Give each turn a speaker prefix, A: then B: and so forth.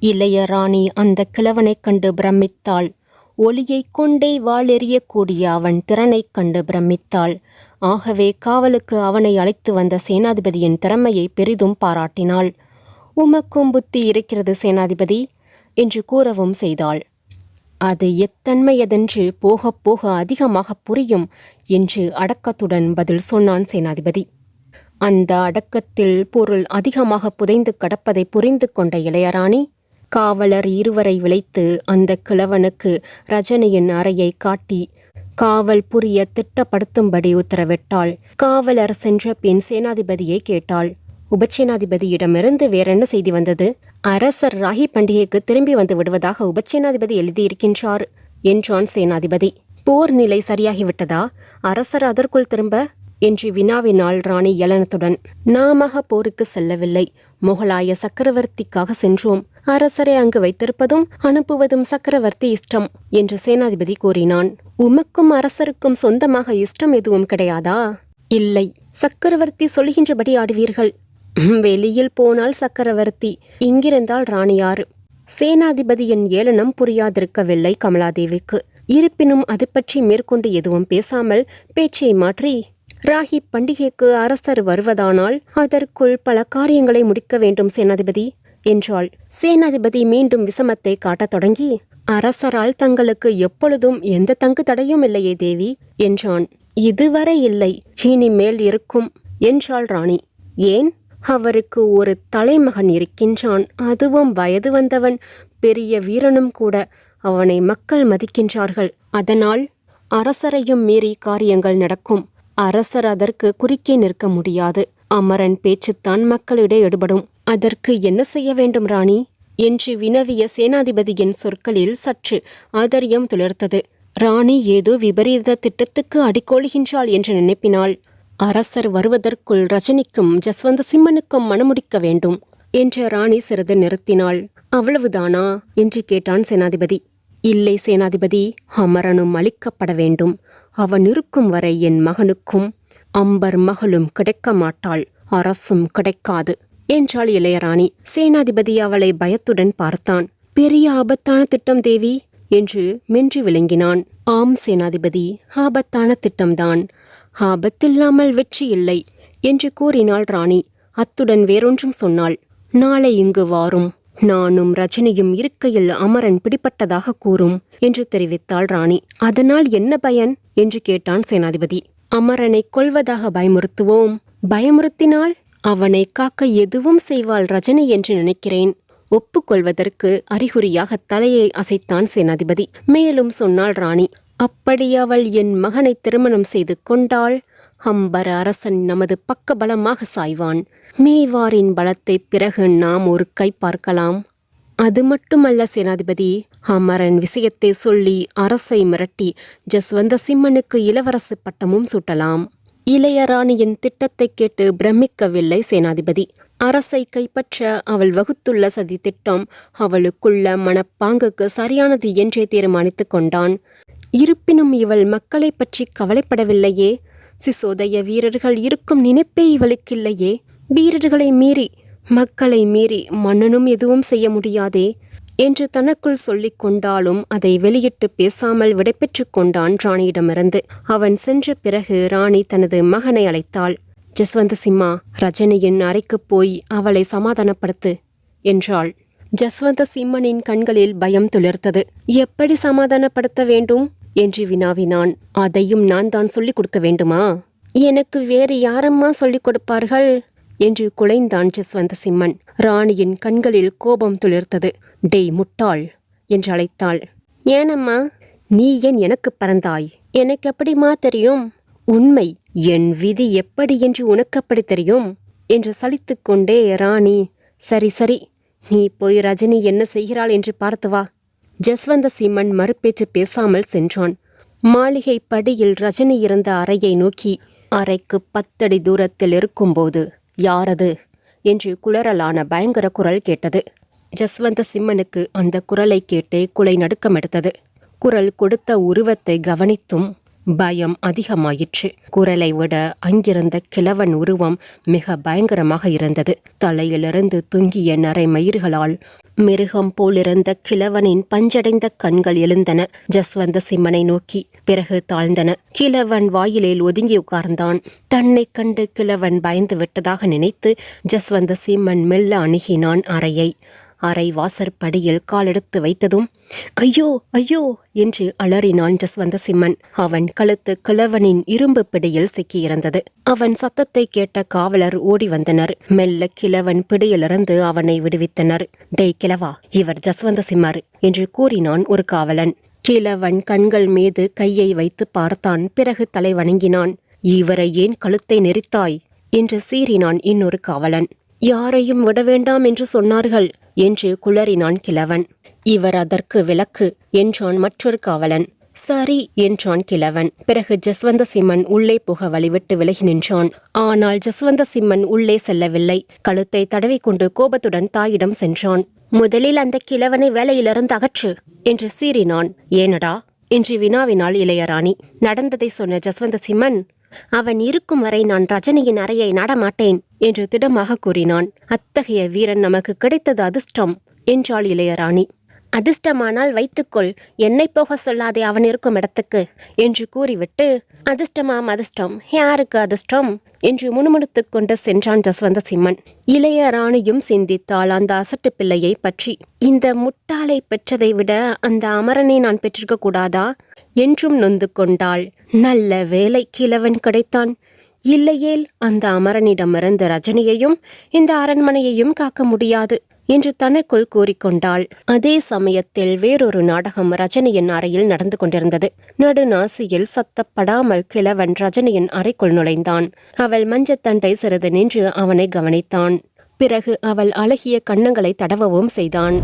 A: இளைய ராணி அந்த கிழவனைக் கண்டு பிரமித்தாள். ஒளியைக் கொண்டே வாள் எறியக்கூடிய அவன் திறனைக் கண்டு பிரமித்தாள். ஆகவே காவலுக்கு அவனை அழைத்து வந்த சேனாதிபதியின் திறமையை பெரிதும் பாராட்டினாள். உமக்கும் புத்தி இருக்கிறது சேனாதிபதி என்று கூறவும் செய்தாள். அது எத்தன்மையதென்று போகப் போக அதிகமாக புரியும் என்று அடக்கத்துடன் பதில் சொன்னான் சேனாதிபதி. அந்த அடக்கத்தில் பொருள் அதிகமாக புதைந்து கிடப்பதை புரிந்து கொண்ட இளையராணி காவலர் இருவரை விளைத்து அந்த கிழவனுக்கு ரஜனியின் அறையை காட்டி காவல் புரிய திட்டப்படுத்தும்படி உத்தரவிட்டாள். காவலர் சென்ற பின் சேனாதிபதியை கேட்டாள். உபசேனாதிபதியிடமிருந்து வேறென்ன செய்தி வந்தது? அரசர் ராகி பண்டிகைக்கு திரும்பி வந்து விடுவதாக உபசேனாதிபதி எழுதியிருக்கின்றார் என்றான் சேனாதிபதி. போர் நிலை சரியாகிவிட்டதா? அரசர் அதற்குள் திரும்ப என்று வினாவினாள் ராணி ஏளனத்துடன். நாமாக போருக்கு செல்லவில்லை, முகலாய சக்கரவர்த்திக்காக சென்றோம். அரசரை அங்கு வைத்திருப்பதும் அனுப்புவதும் சக்கரவர்த்தி இஷ்டம் என்று சேனாதிபதி கூறினான். உமக்கும் அரசருக்கும் சொந்தமாக இஷ்டம் எதுவும் கிடையாதா? இல்லை, சக்கரவர்த்தி சொல்கின்றபடி ஆடுவீர்கள். வெளியில் போனால் சக்கரவர்த்தி, இங்கிருந்தால் ராணியார். சேனாதிபதியின் ஏளனம் புரியாதிருக்கவில்லை கமலாதேவிக்கு. இருப்பினும் அது பற்றி மேற்கொண்டு எதுவும் பேசாமல் பேச்சை மாற்றி, ராகி பண்டிகைக்கு அரசர் வருவதானால் அதற்குள் பல காரியங்களை முடிக்க வேண்டும் சேனாதிபதி என்றாள். சேனாதிபதி மீண்டும் விஷமத்தை காட்டத் தொடங்கி, அரசரால் தங்களுக்கு எப்பொழுதும் எந்த தங்கு தடையும் இல்லையே தேவி என்றான். இதுவரை இல்லை, இனிமேல் இருக்கும் என்றாள் ராணி. ஏன்? அவருக்கு ஒரு தலைமகன் இருக்கின்றான், அதுவும் வயது வந்தவன், பெரிய வீரனும் கூட. அவனை மக்கள் மதிக்கின்றார்கள். அதனால் அரசரையும் மீறி காரியங்கள் நடக்கும். அரசர் அதற்கு குறுக்கே நிற்க முடியாது. அமரன் பேச்சுத்தான் மக்களிடையே எடுபடும். அதற்கு என்ன செய்ய வேண்டும் ராணி என்று வினவிய சேனாதிபதியின் சொற்களில் சற்று ஆதரியம் துளிர்த்தது. ராணி ஏதோ விபரீத திட்டத்துக்கு அடிக்கோளுகின்றாள் என்று நினைப்பினாள். அரசர் வருவதற்குள் ரஜினிக்கும் ஜஸ்வந்த சிம்மனுக்கும் மணமுடிக்க வேண்டும் என்ற ராணி சிறிது நிறுத்தினாள். அவ்வளவுதானா என்று கேட்டான் சேனாதிபதி. இல்லை சேனாதிபதி, அமரனும் அழிக்கப்பட வேண்டும். அவன் இருக்கும் வரை என் மகனுக்கும் அம்பர் மகளும் கிடைக்க மாட்டாள், அரசும் கிடைக்காது என்றாள் இளையராணி. சேனாதிபதி அவளை பயத்துடன் பார்த்தான். பெரிய ஆபத்தான திட்டம் தேவி என்று மென்று விளங்கினான். ஆம் சேனாதிபதி, ஆபத்தான திட்டம்தான். ஆபத்தில்லாமல் வெற்றி இல்லை என்று கூறினாள் ராணி. அத்துடன் வேறொன்றும் சொன்னாள். நாளை இங்கு வாரும், நானும் ரஜினியும் இருக்கையில் அமரன் பிடிப்பட்டதாக கூறும் என்று தெரிவித்தாள் ராணி. அதனால் என்ன பயன் என்று கேட்டான் சேனாதிபதி. அமரனை கொல்வதாக பயமுறுத்துவோம். பயமுறுத்தினால் அவனை காக்க எதுவும் செய்வாள் ரஜினி என்று நினைக்கிறேன். ஒப்புக்கொள்வதற்கு அறிகுறியாக தலையை அசைத்தான் சேனாதிபதி. மேலும் சொன்னாள் ராணி, அப்படி அவள் என் மகனை திருமணம் செய்து கொண்டாள், அம்பர அரசன் நமது பக்க பலமாக சாய்வான். மேவாரின் பலத்தை பிறகு நாம் ஒரு கை பார்க்கலாம். அது மட்டுமல்ல சேனாதிபதி, அமரன் விஷயத்தை சொல்லி அரசை மிரட்டி ஜஸ்வந்த சிம்மனுக்கு இளவரசு பட்டமும் சூட்டலாம். இளையராணியின் திட்டத்தை கேட்டு பிரமிக்கவில்லை சேனாதிபதி. அரசை கைப்பற்ற அவள் வகுத்துள்ள சதி திட்டம் அவளுக்குள்ள மனப்பாங்குக்கு சரியானது என்றே தீர்மானித்து கொண்டான். இருப்பினும் இவள் மக்களை பற்றி கவலைப்படவில்லையே. சிசோதய வீரர்கள் இருக்கும் நினைப்பே இவளுக்கில்லையே. வீரர்களை மீறி மக்களை மீறி மன்னனும் எதுவும் செய்ய முடியாதே என்று தனக்குள் சொல்லிக் கொண்டாலும் அதை வெளியிட்டு பேசாமல் விடைபெற்று கொண்டான் ராணியிடமிருந்து. அவன் சென்ற பிறகு ராணி தனது மகனை அழைத்தாள். ஜஸ்வந்த சிம்மா, ரஜினியின் அறைக்குப் போய் அவளை சமாதானப்படுத்து என்றாள். ஜஸ்வந்த சிம்மனின் கண்களில் பயம் துளிர்த்தது. எப்படி சமாதானப்படுத்த வேண்டும் என்று வினாவினான். அதையும் நான் தான் சொல்லிக் கொடுக்க வேண்டுமா? எனக்கு வேறு யாரம்மா சொல்லிக் கொடுப்பார்கள் என்று குலைந்தான் ஜஸ்வந்த சிம்மன். ராணியின் கண்களில் கோபம் துளிர்த்தது. டேய் முட்டாள் என்று அழைத்தாள். ஏனம்மா? நீ ஏன் எனக்கு பறந்தாய்? எனக்கு எப்படிமா தெரியும்? உண்மை, என் விதி எப்படி என்று உனக்கு அப்படி தெரியும் என்று சலித்து கொண்டே ராணி, சரி சரி, நீ போய் ரஜினி என்ன செய்கிறாள் என்று பார்த்து வா. ஜஸ்வந்த சிம்மன் மறுபேச்சு பேசாமல் சென்றான். மாளிகை படியில் ரஜினி இருந்த அறையை நோக்கி, அறைக்கு 10 அடி தூரத்தில் இருக்கும்போது யாரது என்று குளறலான பயங்கர குரல் கேட்டது. ஜஸ்வந்த சிம்மனுக்கு அந்த குரலை கேட்டே குலை நடுக்கம் எடுத்தது. குரல் கொடுத்த உருவத்தை கவனித்தும் பயம் அதிகமாயிற்று. குரலை விட அங்கிருந்த கிழவன் உருவம் மிக பயங்கரமாக இருந்தது. தலையிலிருந்து தொங்கிய நரை மயிர்களால் மிருகம் போலிருந்த கிழவனின் பஞ்சடைந்த கண்கள் எழுந்தன ஜஸ்வந்த சிம்மனை நோக்கி. பிறகு தாழ்ந்தன. கிழவன் வாயிலில் ஒதுங்கி உட்கார்ந்தான். தன்னை கண்டு கிழவன் பயந்து விட்டதாக நினைத்து ஜஸ்வந்த சிம்மன் மெல்ல அணுகினான் அறையை. அறை வாசற்படியில் காலெடுத்து வைத்ததும் ஐயோ ஐயோ என்று அலறினான் ஜஸ்வந்த சிம்மன். அவன் கழுத்து கிழவனின் இரும்பு பிடியில் சிக்கியிருந்தது. அவன் சத்தத்தை கேட்ட காவலர் ஓடி வந்தனர். மெல்ல கிழவன் பிடியிலிருந்து அவனை விடுவித்தனர். டேய் கிழவா, இவர் ஜஸ்வந்த சிம்மர் என்று கூறினான் ஒரு காவலன். கிழவன் கண்கள் மீது கையை வைத்து பார்த்தான். பிறகு தலை வணங்கினான். இவரை ஏன் கழுத்தை நெரித்தாய் என்று சீறினான் இன்னொரு காவலன். யாரையும் விட வேண்டாம் என்று சொன்னார்கள் என்று குளறினான் கிழவன். இவர் அதற்கு விலக்கு என்றான் மற்றொரு காவலன். சரி என்றான் கிழவன். பிறகு ஜஸ்வந்த சிம்மன் உள்ளே புக வழிவிட்டு விலகி நின்றான். ஆனால் ஜஸ்வந்த சிம்மன் உள்ளே செல்லவில்லை. கழுத்தை தடவிக்கொண்டு கோபத்துடன் தாயிடம் சென்றான். முதலில் அந்த கிழவனை வேலையிலிருந்து அகற்று என்று சீறினான். ஏனடா என்று வினாவினாள் இளையராணி. நடந்ததை சொன்ன ஜஸ்வந்த சிம்மன், அவன் இருக்கும் வரை நான் ரஜினியின் அறையை நாடமாட்டேன் என்று திடமாக கூறினான். அத்தகைய வீரன் நமக்கு கிடைத்தது அதிர்ஷ்டம் என்றாள் இளையராணி. அதிர்ஷ்டமானால் வைத்துக்கொள், என்னை போக சொல்லாதே அவன் இருக்கும் இடத்துக்கு என்று கூறிவிட்டு, அதிர்ஷ்டமாம் அதிர்ஷ்டம், யாருக்கு அதிர்ஷ்டம் என்று முணுமுணுத்துக் கொண்டு சென்றான் ஜஸ்வந்த சிம்மன். இளையராணியும் சிந்தித்தாள் அந்த அசட்டு பிள்ளையை பற்றி. இந்த முட்டாளை பெற்றதை விட அந்த அமரனை நான் பெற்றிருக்க கூடாதா என்றும் நொந்து கொண்டாள். நல்ல வேலை கிழவன் கிடைத்தான். இல்லையேல் அந்த அமரனிடமிருந்து ரஜினியையும் இந்த அரண்மனையையும் காக்க முடியாது என்று தனக்குள் கூறிக்கொண்டாள். அதே சமயத்தில் வேறொரு நாடகம் ரஜினியின் அறையில் நடந்து கொண்டிருந்தது. நடுநாசியில் சத்தப்படாமல் கிழவன் ரஜினியின் அறைக்குள் நுழைந்தான். அவள் மஞ்சத்தண்டை சிறிது நின்று அவனை கவனித்தான். பிறகு அவள் அழகிய கன்னங்களை தடவவும் செய்தான்.